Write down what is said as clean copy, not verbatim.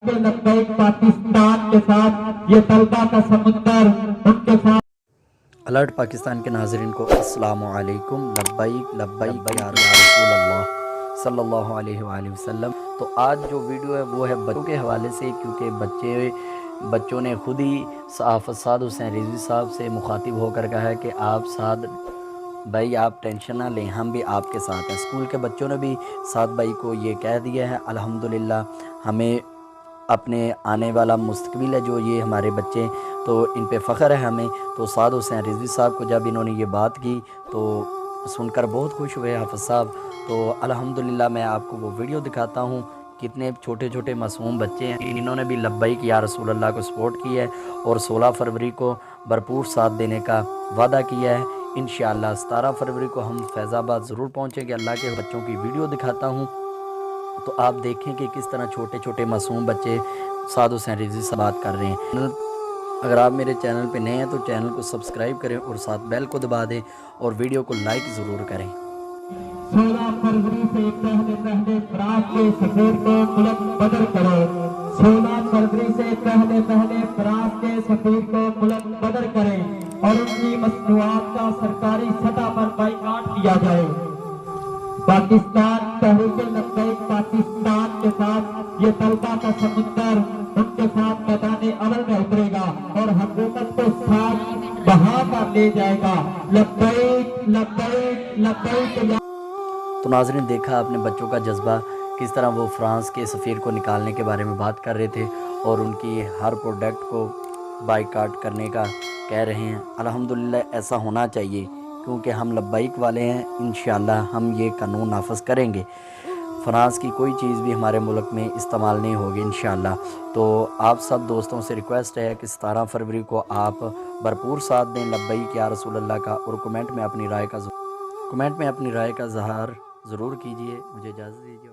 लब्बैक पाकिस्तान के साथ ये तलबा का समुंदर उनके साथ। अलर्ट पाकिस्तान के नाज़रीन को अस्सलामु अलैकुम। लब्बैक लब्बैक या रसूल अल्लाह सल्लल्लाहु अलैहि वसल्लम। तो आज जो वीडियो है वो है बच्चों के हवाले से, क्योंकि बच्चों ने खुद ही सहाफ़त साद हुसैन रिजवी साहब से मुखातिब होकर कहा है कि आप साद भाई आप टेंशन ना लें, हम भी आपके साथ हैं। स्कूल के बच्चों ने भी साद भाई को ये कह दिया है अल्हम्दुलिल्लाह, हमें अपने आने वाला मुस्तकबिल है जो ये हमारे बच्चे, तो इन पे फ़ख्र है हमें। तो साद हुसैन रिजवी साहब को जब इन्होंने ये बात की तो सुनकर बहुत खुश हुए हाफ़िज़ साहब। तो अल्हम्दुलिल्लाह मैं आपको वो वीडियो दिखाता हूँ, कितने छोटे छोटे मासूम बच्चे हैं, इन्होंने भी लब्बैक या रसूल अल्लाह को सपोर्ट किया है और 16 फरवरी को भरपूर साथ देने का वादा किया है। इंशाअल्लाह 17 फरवरी को हम फैज़ाबाद ज़रूर पहुँचेंगे। अल्लाह के बच्चों की वीडियो दिखाता हूँ तो आप देखें कि किस तरह छोटे छोटे मासूम बच्चे साद हुसैन रिजवी से बात कर रहे हैं। अगर आप मेरे चैनल पे नए हैं तो चैनल को सब्सक्राइब करें और साथ बेल को दबा दें और वीडियो को लाइक ज़रूर करें। 16 फरवरी से पहले फराज के सफीर को मुल्क बदर करो। 16 फरवरी से पहले फराज के सफीर को मुल्क बदर करें और उनकी मसनूआत का सरकारी सतह पर बाइकाट किया जाए। पाकिस्तान तहरीक लब्बैक पाकिस्तान के साथ ये तलबा का समुंदर उनके साथ मैदान अमल में उतरेगा और हुकूमत को साथ बहा कर ले जाएगा। लब्बैक लब्बैक लब्बैक। तो नाज़रीन देखा आपने बच्चों का जज्बा, किस तरह वो फ्रांस के सफ़ीर को निकालने के बारे में बात कर रहे थे और उनकी हर प्रोडक्ट को बाइकाट करने का कह रहे हैं। अल्हम्दुलिल्लाह ऐसा होना चाहिए, क्योंकि हम लब्बैक वाले हैं। इंशाअल्लाह हम ये कानून नाफिज करेंगे, फ्रांस की कोई चीज़ भी हमारे मुल्क में इस्तेमाल नहीं होगी इंशाअल्लाह। तो आप सब दोस्तों से रिक्वेस्ट है कि 17 फरवरी को आप भरपूर साथ दें लब्बैक या रसूल अल्लाह का, और कमेंट में अपनी राय का इज़हार ज़रूर कीजिए। मुझे इजाज़त दीजिए।